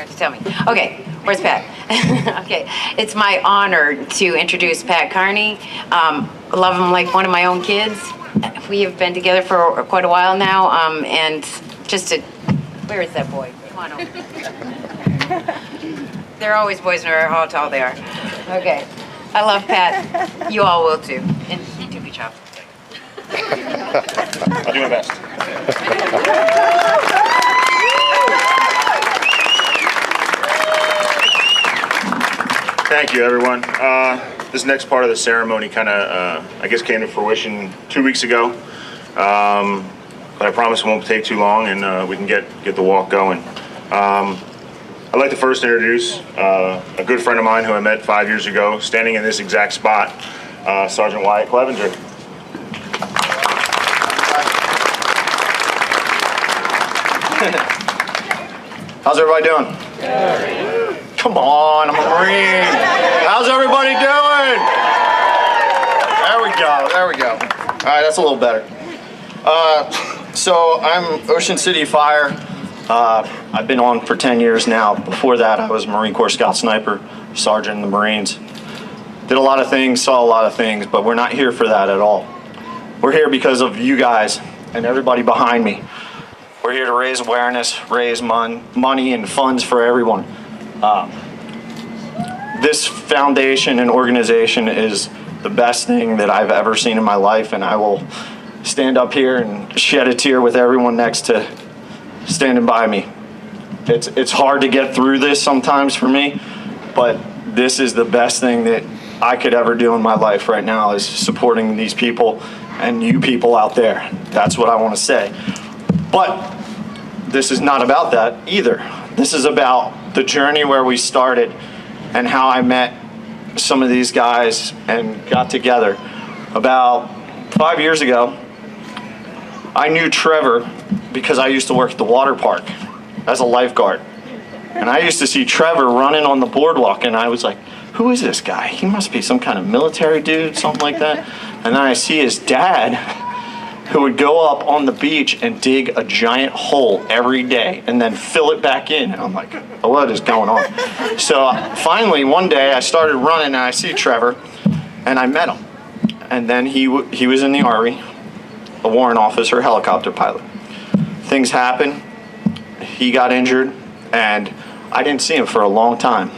have to tell me. Okay, where's Pat? Okay, it's my honor to introduce Pat Carney. Love him like one of my own kids. We have been together for quite a while now, and just to, where is that boy? Come on over. There are always boys no matter how tall they are. Okay, I love Pat. You all will too. And you do a good job. I'll do my best. Thank you, everyone. This next part of the ceremony kind of, I guess, came to fruition 2 weeks ago. But I promise it won't take too long, and we can get the walk going. I'd like to first introduce a good friend of mine who I met 5 years ago, standing in this exact spot, Sergeant Wyatt Clevenger. How's everybody doing? Yeah. Come on, I'm a Marine. How's everybody doing? There we go. All right, that's a little better. So I'm Ocean City Fire. I've been on for 10 years now. Before that, I was a Marine Corps Scout Sniper, Sergeant in the Marines. Did a lot of things, saw a lot of things, but we're not here for that at all. We're here because of you guys and everybody behind me. We're here to raise awareness, raise money and funds for everyone. This foundation and organization is the best thing that I've ever seen in my life, and I will stand up here and shed a tear with everyone next to standing by me. It's hard to get through this sometimes for me, but this is the best thing that I could ever do in my life right now, is supporting these people and you people out there. That's what I want to say. But this is not about that either. This is about the journey where we started and how I met some of these guys and got together. About 5 years ago, I knew Trevor because I used to work at the water park as a lifeguard. And I used to see Trevor running on the boardwalk, and I was like, who is this guy? He must be some kind of military dude, something like that. And then I see his dad, who would go up on the beach and dig a giant hole every day and then fill it back in. And I'm like, oh, what is going on? So finally, one day I started running and I see Trevor and I met him. And then he was in the Army, a warrant officer, helicopter pilot. Things happened, he got injured, and I didn't see him for a long time,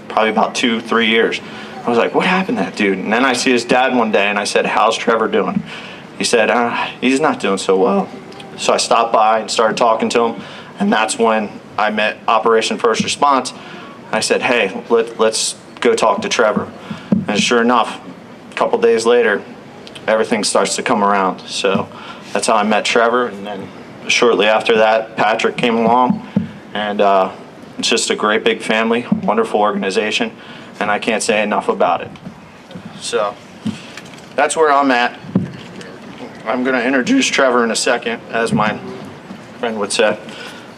probably about 2-3 years. I was like, what happened to that dude? And then I see his dad one day and I said, how's Trevor doing? He said, he's not doing so well. So I stopped by and started talking to him, and that's when I met Operation First Response. I said, hey, let's go talk to Trevor. And sure enough, a couple days later, everything starts to come around. So that's how I met Trevor, and then shortly after that, Patrick came along, and it's just a great big family, wonderful organization, and I can't say enough about it. So that's where I'm at. I'm going to introduce Trevor in a second, as my friend would say.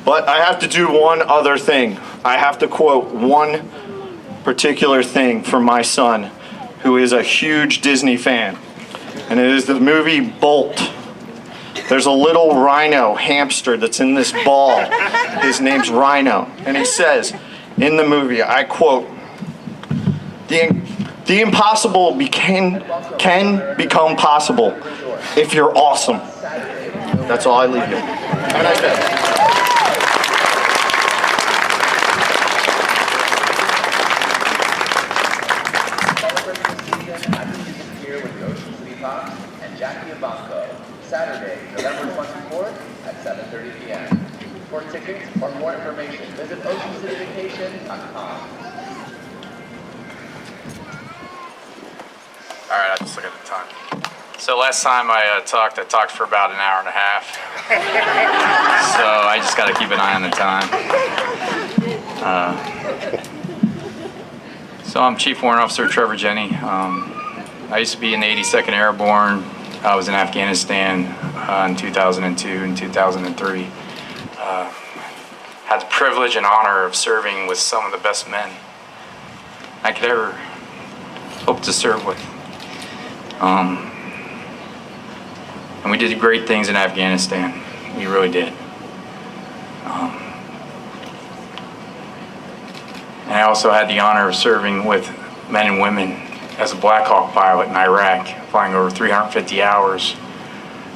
But I have to do one other thing. I have to quote one particular thing from my son, who is a huge Disney fan. And it is the movie Bolt. There's a little rhino hamster that's in this ball. His name's Rhino. And he says in the movie, I quote, the impossible can become possible if you're awesome. That's all I leave you. Have a nice day. Saturday, November 24th at 7:30 p.m. For tickets or more information, visit oceancityvacation.com. All right, I'll just look at the time. So last time I talked for about an hour and a half. So I just got to keep an eye on the time. So I'm Chief Warrant Officer Trevor Jenny. I used to be in the 82nd Airborne. I was in Afghanistan in 2002 and 2003. Had the privilege and honor of serving with some of the best men I could ever hope to serve with. And we did great things in Afghanistan. We really did. I also had the honor of serving with men and women as a Black Hawk pilot in Iraq, flying over 350 hours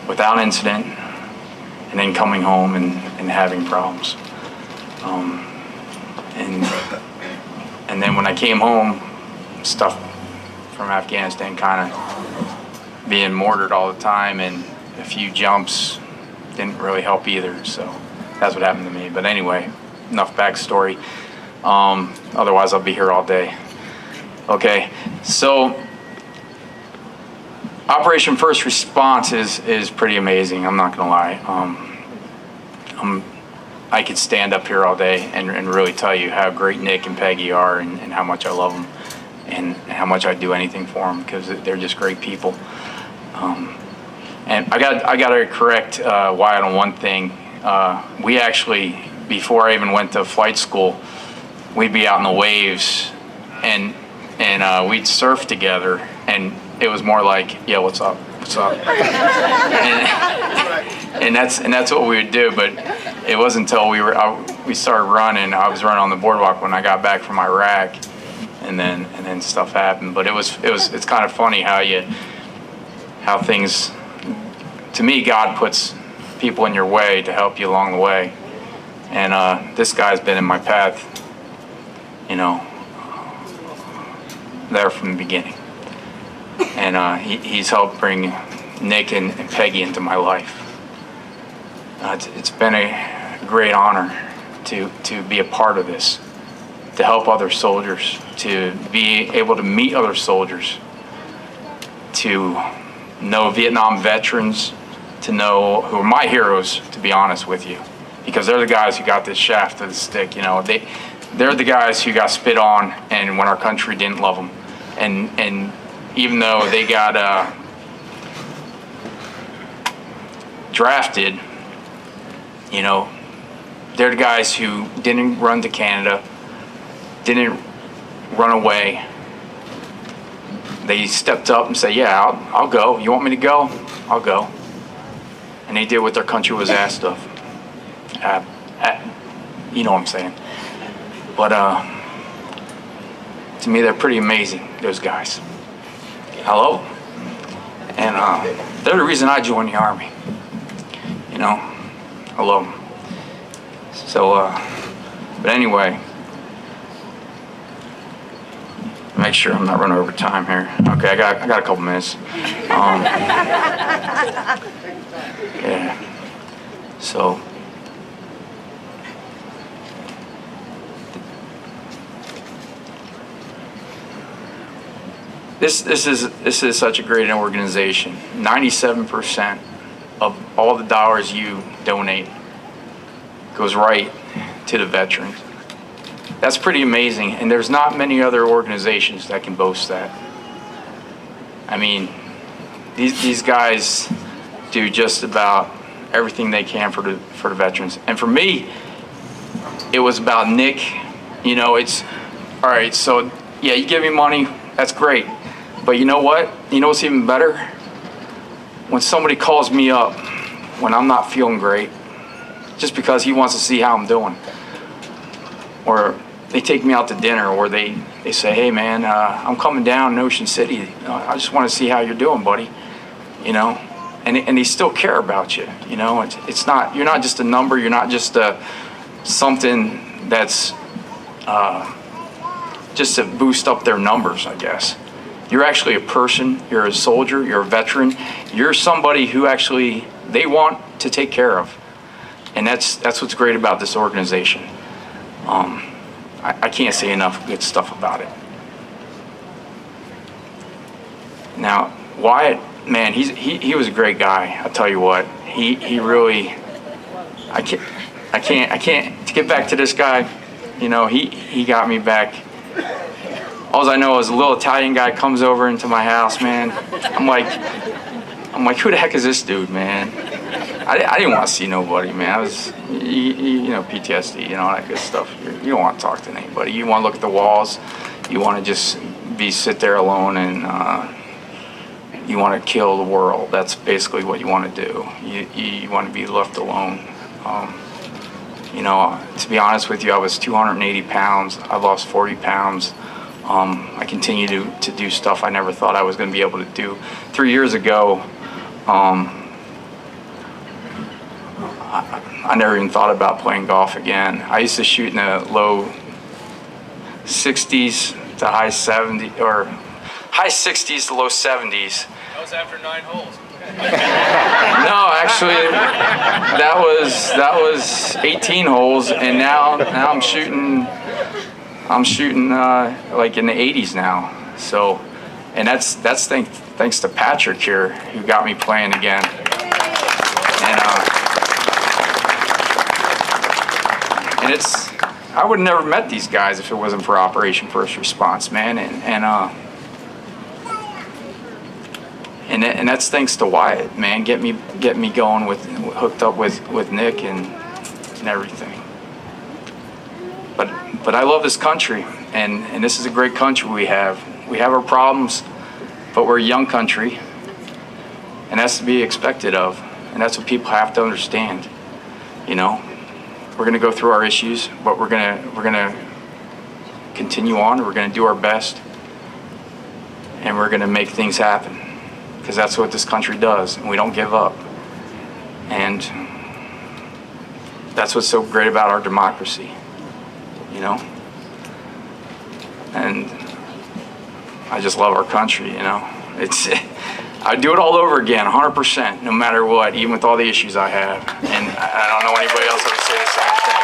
without incident, and then coming home and having problems. And then when I came home, stuff from Afghanistan kind of being mortared all the time, and a few jumps didn't really help either. So that's what happened to me. But anyway, enough backstory. Otherwise, I'll be here all day. Okay, so Operation First Response is pretty amazing. I'm not gonna lie. I could stand up here all day and really tell you how great Nick and Peggy are, and how much I love them, and how much I'd do anything for them, because they're just great people. And I got to correct Wyatt on one thing. We actually, before I even went to flight school, we'd be out in the waves, and we'd surf together, and it was more like, yeah, what's up? What's up? and that's what we would do. But it wasn't until we started running. I was running on the boardwalk when I got back from Iraq, and then stuff happened. But it's kind of funny how things. To me, God puts people in your way to help you along the way, and this guy's been in my path, there from the beginning. And he's helped bring Nick and Peggy into my life. It's been a great honor to be a part of this, to help other soldiers, to be able to meet other soldiers, to know Vietnam veterans, to know who are my heroes, to be honest with you, because they're the guys who got this shaft of the stick. They're the guys who got spit on, and when our country didn't love them, and even though they got drafted, they're the guys who didn't run to Canada, didn't run away. They stepped up and said, yeah, I'll go. You want me to go? I'll go. And they did what their country was asked of. You know what I'm saying. But to me, they're pretty amazing, those guys. Hello? And they're the reason I joined the Army. I love them. So, but anyway, make sure I'm not running over time here. Okay, I got a couple minutes. Yeah. So, this is such a great organization. 97% of all the dollars you donate goes right to the veterans. That's pretty amazing, and there's not many other organizations that can boast that. I mean, these guys do just about everything they can for the veterans. And for me, it was about Nick. It's all right. So yeah, you give me money, that's great. But you know what? You know what's even better? When somebody calls me up when I'm not feeling great, just because he wants to see how I'm doing, or they take me out to dinner, or they say, hey man, I'm coming down in Ocean City. I just want to see how you're doing, buddy. And they still care about you. It's not, you're not just a number. You're not just something that's just to boost up their numbers, I guess. You're actually a person. You're a soldier. You're a veteran. You're somebody who actually they want to take care of, and that's what's great about this organization. I can't say enough good stuff about it. Now, Wyatt, man, he was a great guy. I'll tell you what, he really. I can't to get back to this guy. He got me back. All I know is a little Italian guy comes over into my house, man. I'm like, who the heck is this dude, man? I didn't want to see nobody, man. I was, PTSD, all that good stuff. You don't want to talk to anybody. You want to look at the walls. You want to just sit there alone, and you want to kill the world. That's basically what you want to do. You want to be left alone. You know, to be honest with you, I was 280 pounds. I lost 40 pounds. I continue to do stuff I never thought I was going to be able to do. 3 years ago, I never even thought about playing golf again. I used to shoot in the low 60s to high 70s, or high 60s to low 70s. That was after 9 holes. No, actually, that was 18 holes, and now I'm shooting like in the 80s now. So, and that's thanks to Patrick here, who got me playing again. And I would have never met these guys if it wasn't for Operation First Response, man. And that's thanks to Wyatt, man. Get me going hooked up with Nick and everything. But I love this country, and this is a great country we have. We have our problems, but we're a young country, and that's to be expected of, and that's what people have to understand. You know, we're gonna go through our issues, but we're gonna continue on. We're gonna do our best, and we're gonna make things happen, because that's what this country does, and we don't give up. And that's what's so great about our democracy, you know? And I just love our country, you know? I'd do it all over again, 100%, no matter what, even with all the issues I have. And I don't know anybody else that would say the same thing.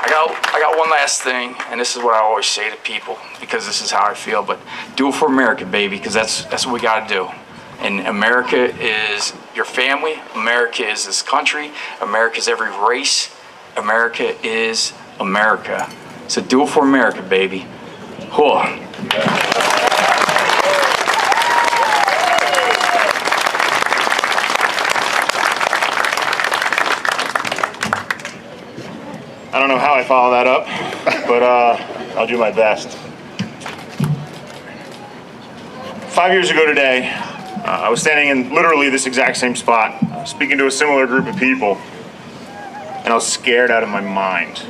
I got one last thing, and this is what I always say to people, because this is how I feel, but do it for America, baby, because that's what we got to do. And America is your family. America is this country. America is every race. America is America. So do it for America, baby. Cool. I don't know how I follow that up, but I'll do my best. 5 years ago today, I was standing in literally this exact same spot, speaking to a similar group of people, and I was scared out of my mind.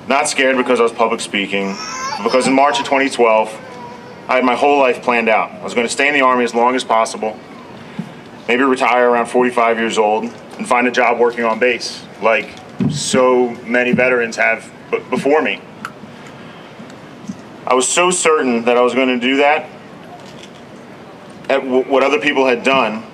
Not scared because I was public speaking, but because in March of 2012, I had my whole life planned out. I was going to stay in the Army as long as possible, maybe retire around 45 years old, and find a job working on base, like so many veterans have before me. I was so certain that I was going to do that, at what other people had done,